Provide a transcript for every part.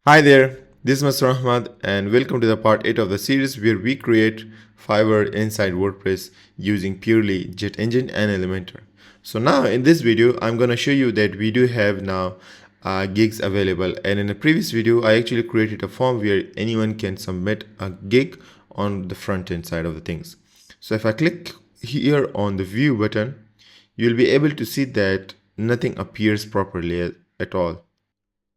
Hi there, this is Mr. Ahmad and welcome to the part 8 of the series where we create Fiverr inside WordPress using purely JetEngine and Elementor. So now in this video, I'm going to show you that we do have now gigs available, and in the previous video, I actually created a form where anyone can submit a gig on the front end side of the things. So if I click here on the view button, you'll be able to see that nothing appears properly at all.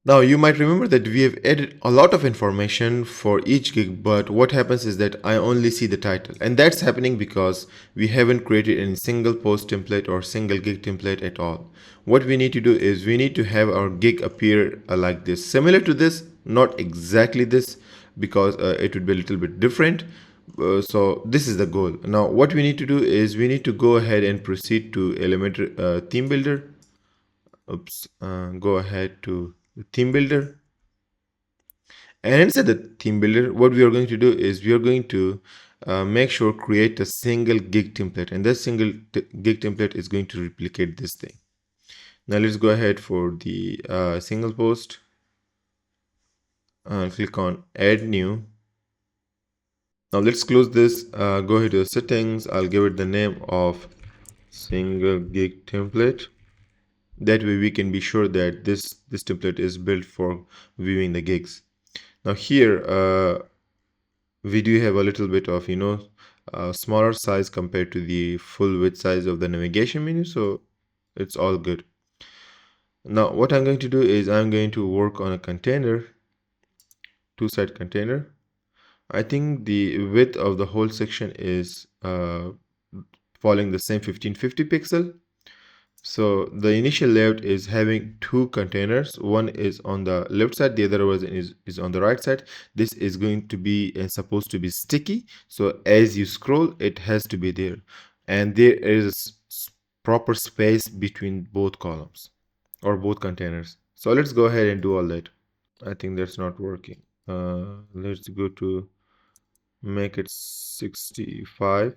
Now, you might remember that we have added a lot of information for each gig, but what happens is that I only see the title. And that's happening because we haven't created any single post template or single gig template at all. What we need to do is we need to have our gig appear like this. Similar to this, not exactly this, because it would be a little bit different. So this is the goal. Now, what we need to do is we need to go ahead and proceed to Elementor theme builder. Go ahead to the theme builder, and inside the theme builder what we are going to do is we are going to make sure create a single gig template, and this single gig template is going to replicate this thing. Now let's go ahead for the single post and click on add new. Now let's close this, go ahead to the settings. I'll give it the name of single gig template. That way we can be sure that this template is built for viewing the gigs. Now here we do have a little bit of smaller size compared to the full width size of the navigation menu, so it's all good. Now what I'm going to do is I'm going to work on a container, two-side container. I think the width of the whole section is following the same 1550 pixel. So the initial layout is having two containers. One is on the left side, the other one is on the right side. This is going to be supposed to be sticky. So as you scroll, it has to be there. And there is proper space between both columns or both containers. So let's go ahead and do all that. I think that's not working. Let's go to make it 65.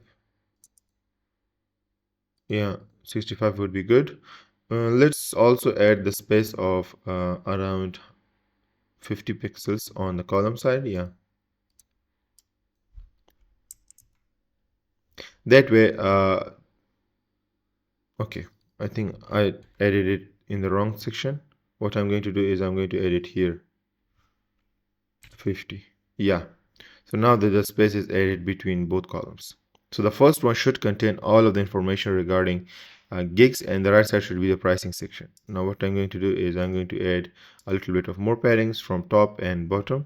Yeah, 65 would be good. Let's also add the space of around 50 pixels on the column side. Yeah, that way. Okay, I think I added it in the wrong section. What I'm going to do is I'm going to edit here 50. Yeah, so now the space is added between both columns. So the first one should contain all of the information regarding gigs, and the right side should be the pricing section. Now what I'm going to do is I'm going to add a little bit of more paddings from top and bottom.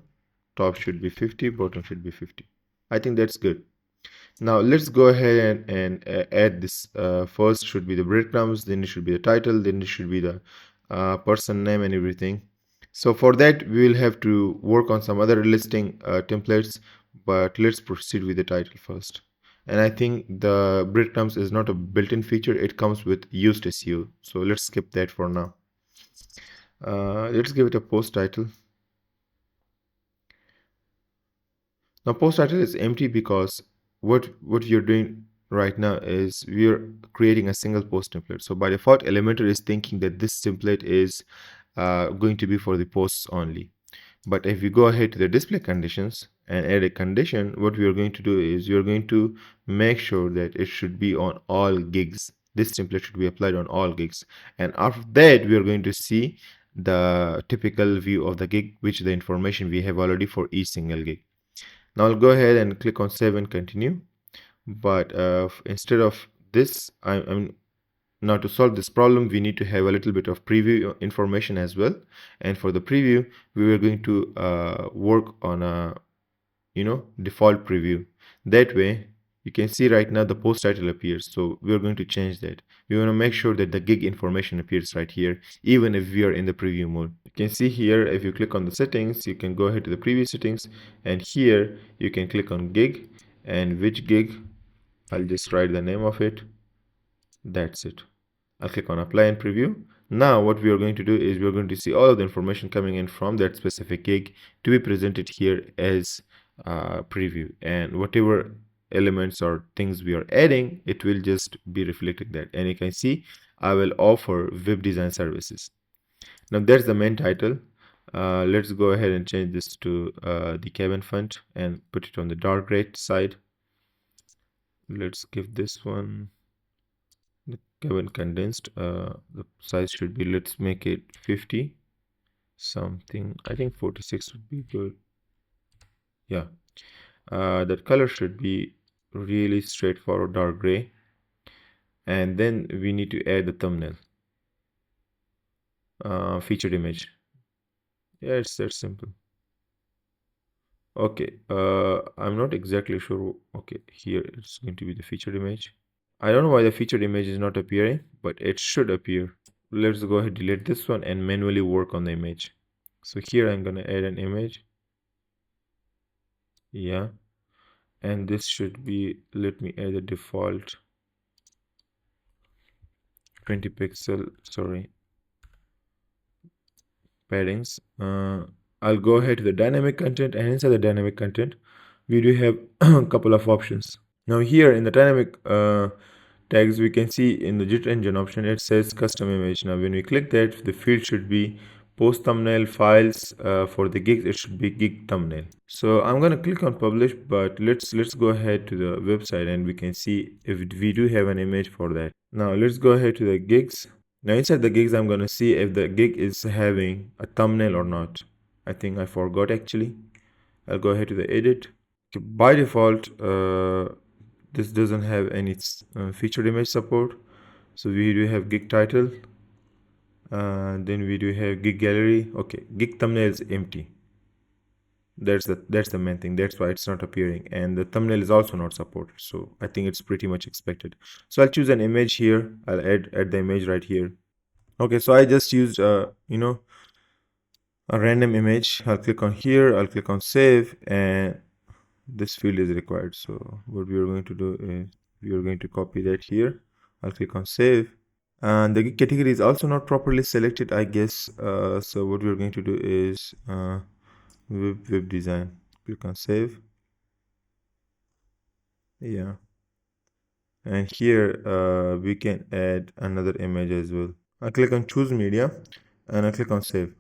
Top should be 50, bottom should be 50. I think that's good. Now let's go ahead and add this. First should be the breadcrumbs, then it should be the title, then it should be the person name and everything. So for that we will have to work on some other listing templates, but let's proceed with the title first. And I think the breadcrumbs is not a built-in feature, it comes with used SEO, so let's skip that for now. Let's give it a post title. Now post title is empty because what you're doing right now is we're creating a single post template. So by default Elementor is thinking that this template is going to be for the posts only. But if we go ahead to the display conditions and add a condition, what we are going to do is we are going to make sure that it should be on all gigs. This template should be applied on all gigs, and after that we are going to see the typical view of the gig, which the information we have already for each single gig. Now I'll go ahead and click on save and continue. But instead of this, I'm now to solve this problem, we need to have a little bit of preview information as well. And for the preview, we are going to work on a default preview. That way, you can see right now the post title appears. So we are going to change that. We want to make sure that the gig information appears right here, even if we are in the preview mode. You can see here, if you click on the settings, you can go ahead to the preview settings, and here you can click on gig, and which gig, I'll just write the name of it. That's it. I'll click on apply and preview. Now what we are going to do is we are going to see all of the information coming in from that specific gig to be presented here as preview, and whatever elements or things we are adding, it will just be reflecting that. And you can see I will offer web design services. Now that's the main title. Let's go ahead and change this to the cabin font and put it on the dark gray side. Let's give this one the cabin condensed. The size should be, let's make it 50 something. I think 46 would be good. Yeah. That color should be really straightforward dark gray. And then we need to add the thumbnail. Featured image. Yeah, it's that simple. Okay, I'm not exactly sure. Okay, here it's going to be the featured image. I don't know why the featured image is not appearing, but it should appear. Let's go ahead, delete this one and manually work on the image. So here I'm gonna add an image. Yeah, and this should be, let me add a default 20 pixel, sorry, paddings. I'll go ahead to the dynamic content, and inside the dynamic content, we do have a couple of options. Now here in the dynamic tags, we can see in the JetEngine option, it says custom image. Now when we click that, the field should be post thumbnail files. For the gigs, it should be gig thumbnail. So I'm gonna click on publish, but let's go ahead to the website and we can see if we do have an image for that. Now let's go ahead to the gigs. Now inside the gigs, I'm gonna see if the gig is having a thumbnail or not. I think I forgot actually. I'll go ahead to the edit. Okay, by default, this doesn't have any featured image support. So we do have gig title, then we do have gig gallery. Okay, gig thumbnail is empty. That's the main thing. That's why it's not appearing, and the thumbnail is also not supported. So I think it's pretty much expected. So I'll choose an image here. I'll add the image right here. Okay, so I just used a random image. I'll click on here. I'll click on save, and this field is required. So what we are going to do is we are going to copy that here. I'll click on save, and the category is also not properly selected, I guess. So what we're going to do is web design. Click on save. Yeah, and here we can add another image as well. I click on choose media and I click on save.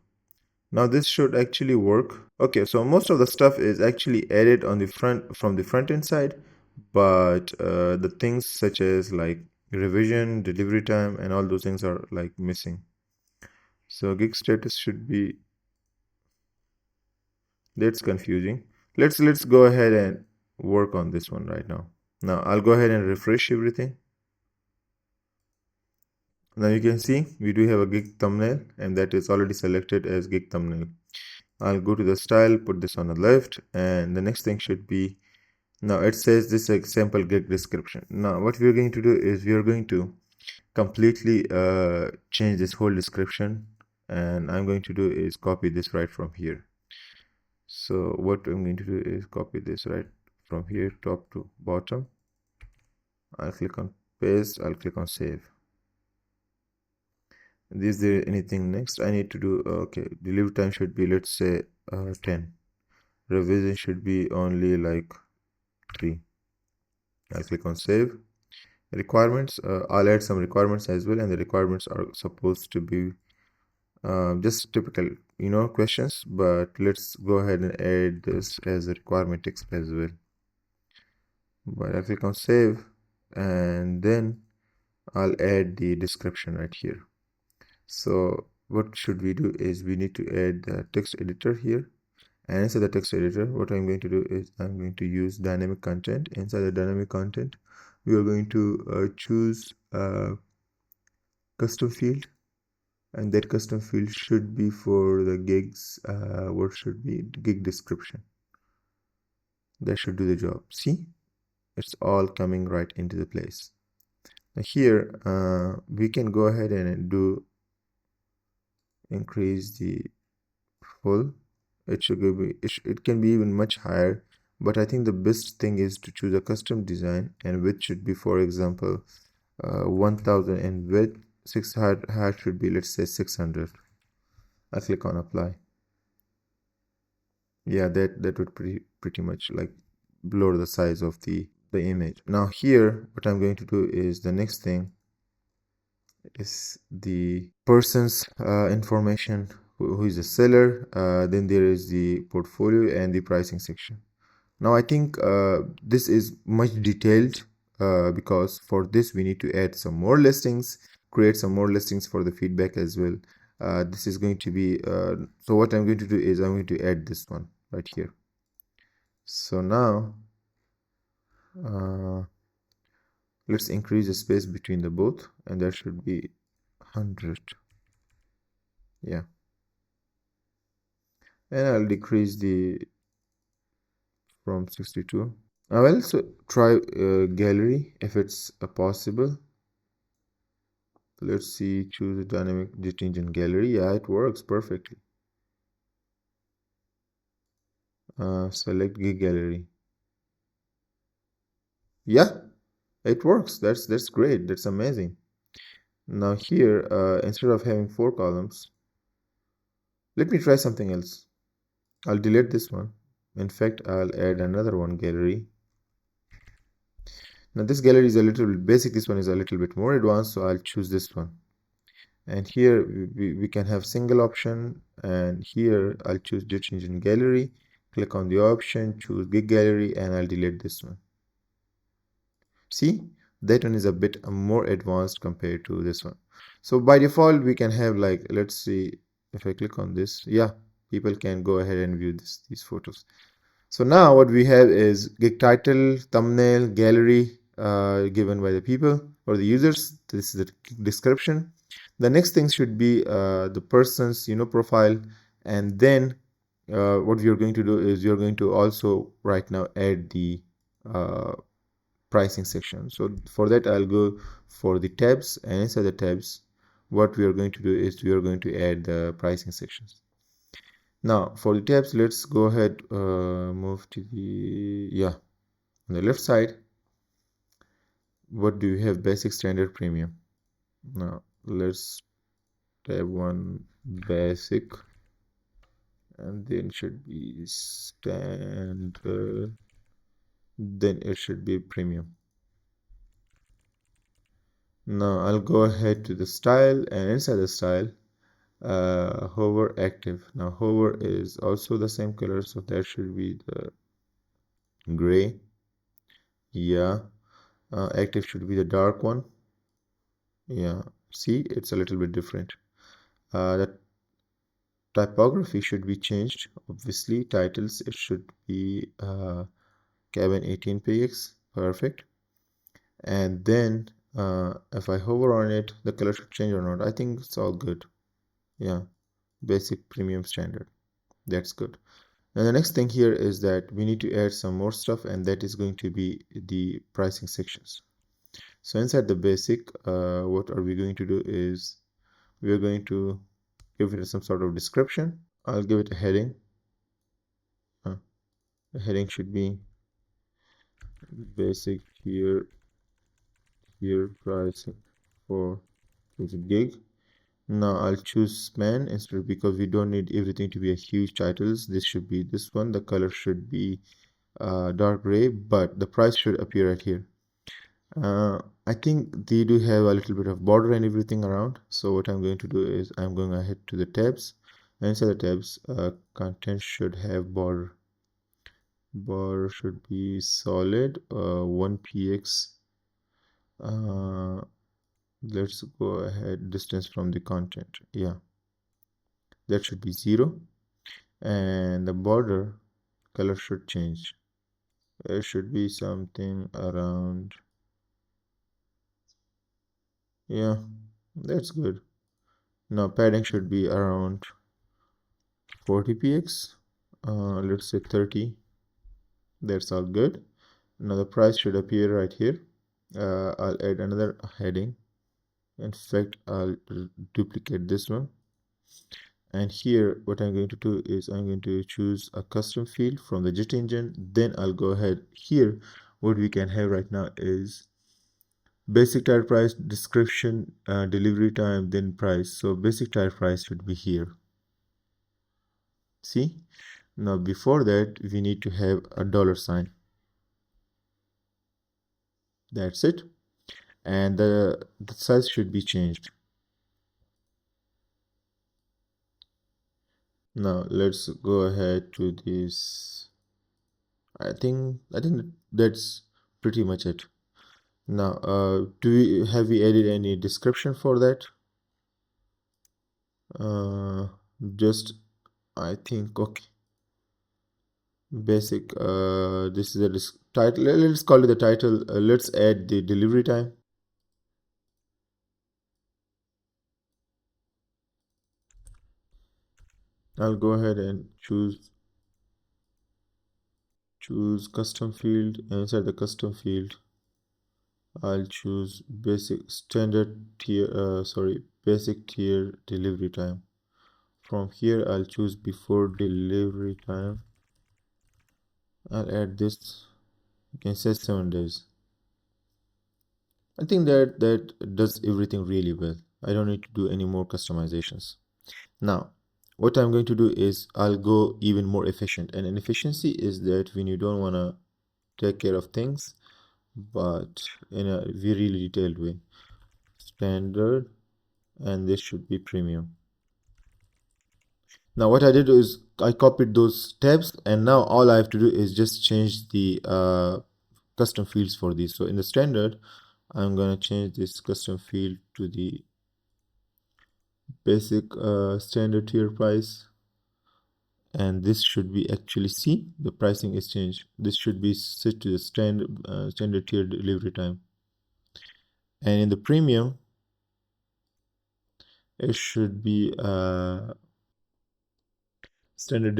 Now this should actually work. Okay, so most of the stuff is actually added on the front from the front end side, but the things such as like revision, delivery time, and all those things are like missing. So gig status should be, that's confusing. Let's go ahead and work on this one right now. Now I'll go ahead and refresh everything. Now you can see we do have a gig thumbnail, and that is already selected as gig thumbnail. I'll go to the style, put this on the left, and the next thing should be, now it says this example gig description. Now what we're going to do is we are going to completely change this whole description, and I'm going to do is copy this right from here. So what I'm going to do is copy this right from here, top to bottom. I'll click on paste, I'll click on save. Is there anything next I need to do? Okay, delivery time should be, let's say 10. Revision should be only like 3. I'll click on save. Requirements, I'll add some requirements as well, and the requirements are supposed to be just typical questions, but let's go ahead and add this as a requirement text as well. But I click on save, and then I'll add the description right here. So what should we do is we need to add the text editor here, and inside the text editor, what I'm going to do is I'm going to use dynamic content. Inside the dynamic content, we are going to choose custom field, and that custom field should be for the gigs. What should be gig description? That should do the job. See, it's all coming right into the place. Now here we can go ahead and do increase the full. It should be, it can be even much higher, but I think the best thing is to choose a custom design, and width should be, for example, 1000, and width 6 height should be, let's say 600. I click on apply. Yeah, that would pretty much like blur the size of the image. Now here what I'm going to do is the next thing is the person's information, who is the seller. Then there is the portfolio and the pricing section. Now I think this is much detailed because for this we need to add some more listings, create some more listings for the feedback as well. This is going to be, so what I'm going to do is I'm going to add this one right here. So now let's increase the space between the both, and that should be 100. Yeah. And I'll decrease the from 62. I will also try gallery if it's possible. Let's see, choose a dynamic JetEngine gallery. Yeah, it works perfectly. Select gig gallery. Yeah, it works. That's great. That's amazing. Now here, instead of having 4 columns, let me try something else. I'll delete this one. In fact, I'll add another one, gallery. Now this gallery is a little bit basic. This one is a little bit more advanced, so I'll choose this one. And here we can have single option, and here I'll choose JetEngine gallery, click on the option, choose gig gallery, and I'll delete this one. See, that one is a bit more advanced compared to this one. So by default we can have, like, let's see, if I click on this, yeah, people can go ahead and view these photos. So now what we have is gig title, thumbnail, gallery given by the people or the users. This is the description. The next thing should be the person's profile, and then what we are going to do is we are going to also right now add the pricing section. So for that I'll go for the tabs, and inside the tabs what we are going to do is we are going to add the pricing sections. Now for the tabs, let's go ahead, move to the, on the left side. What do you have? Basic, standard, premium. Now let's tab one, basic, and then should be standard, then it should be premium. Now I'll go ahead to the style, and inside the style, hover active. Now hover is also the same color, so that should be the gray. Yeah. Active should be the dark one. Yeah, see, it's a little bit different. The typography should be changed. Obviously, titles, it should be cabin 18px. Perfect. And then if I hover on it, the color should change or not. I think it's all good. Yeah, basic, premium, standard. That's good. Now the next thing here is that we need to add some more stuff, and that is going to be the pricing sections. So inside the basic, what are we going to do is we are going to give it some sort of description. I'll give it a heading. The heading should be basic here pricing for the gig. Now I'll choose span instead, because we don't need everything to be a huge titles. This should be this one. The color should be dark gray, but the price should appear right here. I think they do have a little bit of border and everything around. So what I'm going to do is I'm going ahead to the tabs. And inside the tabs, content should have border. Border should be solid, 1px. Let's go ahead, distance from the content. Yeah, that should be 0. And the border color should change. It should be something around, yeah, that's good. Now padding should be around 40px. Let's say 30. That's all good. Now the price should appear right here. I'll add another heading. In fact, I'll duplicate this one. And here what I'm going to do is I'm going to choose a custom field from the JetEngine. Then I'll go ahead here. What we can have right now is basic tire price, description, delivery time, then price. So basic tire price should be here. See, now before that we need to have a $sign. That's it. And the, size should be changed. Now let's go ahead to this. I think that's pretty much it. Now, have we added any description for that? Uh, just I think okay. Basic. This is a title. Let's call it the title. Let's add the delivery time. I'll go ahead and choose custom field. Inside the custom field, I'll choose basic tier delivery time. From here, I'll choose before delivery time. I'll add this. You can say 7 days. I think that does everything really well. I don't need to do any more customizations. Now, what I'm going to do is I'll go even more efficient. And an efficiency is that when you don't want to take care of things, but in a very detailed way. Standard, and this should be premium. Now what I did is I copied those tabs, and now all I have to do is just change the custom fields for these. So in the standard, I'm gonna change this custom field to the basic standard tier price, and this should be actually see the pricing is changed. This should be set to the standard tier delivery time, and in the premium it should be standard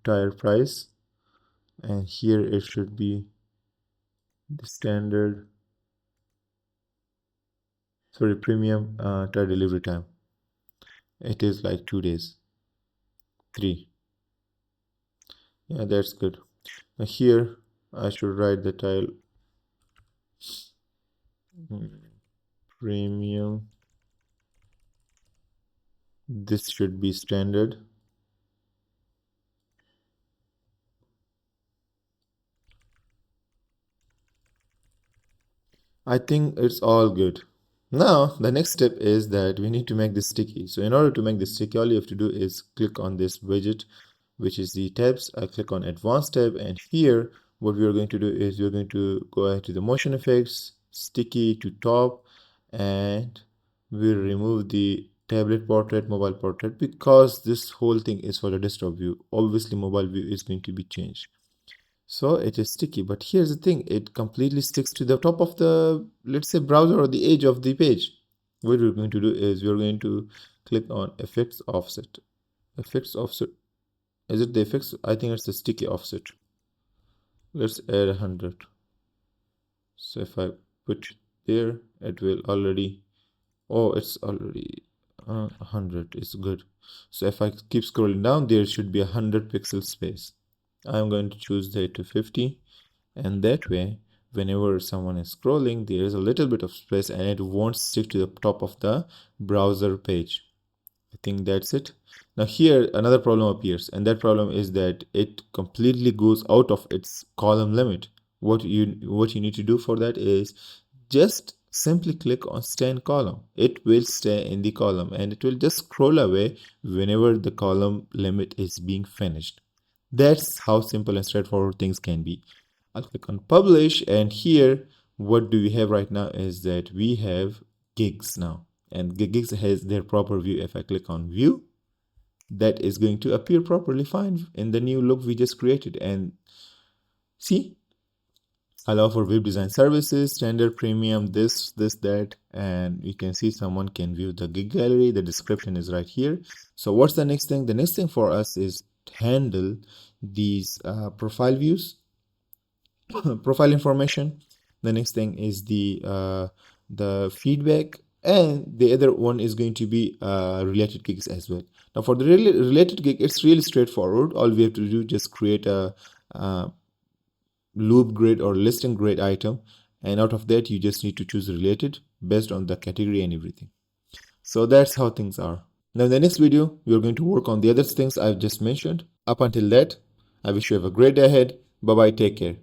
tire price, and here it should be the premium tire delivery time. It is like 2 days, 3. Yeah, that's good. Now here I should write the tile premium. This should be standard. I think it's all good. Now the next step is that we need to make this sticky. So in order to make this sticky, all you have to do is click on this widget, which is the tabs. I click on advanced tab, and here what we are going to do is we're going to go ahead to the motion effects, sticky to top, and we'll remove the tablet portrait, mobile portrait, because this whole thing is for the desktop view. Obviously mobile view is going to be changed. So it is sticky, but here's the thing, it completely sticks to the top of the, let's say, browser or the edge of the page. What we're going to do is we're going to click on effects offset. Effects offset, is it the effects? I think it's the sticky offset. Let's add 100. So if I put there, it will already, oh, it's already 100. It's good. So if I keep scrolling down, there should be 100 pixel space. I'm going to choose that to 50, and that way whenever someone is scrolling, there is a little bit of space and it won't stick to the top of the browser page. I think that's it. Now here another problem appears, and that problem is that it completely goes out of its column limit. What you need to do for that is just simply click on stay in column. It will stay in the column and it will just scroll away whenever the column limit is being finished. That's how simple and straightforward things can be. I'll click on publish, and here what do we have right now is that we have gigs now, and gigs has their proper view. If I click on view, that is going to appear properly fine in the new look we just created. And see, allow for web design services, standard, premium, this, that, and you can see someone can view the gig gallery. The description is right here. So what's the next thing? The next thing for us is to handle these profile views, profile information. The next thing is the feedback, and the other one is going to be related gigs as well. Now for the related gig, it's really straightforward. All we have to do is just create a loop grid or listing grid item, and out of that you just need to choose related based on the category and everything. So that's how things are. Now in the next video we're going to work on the other things I've just mentioned. Up until that, I wish you have a great day ahead. Bye bye, take care.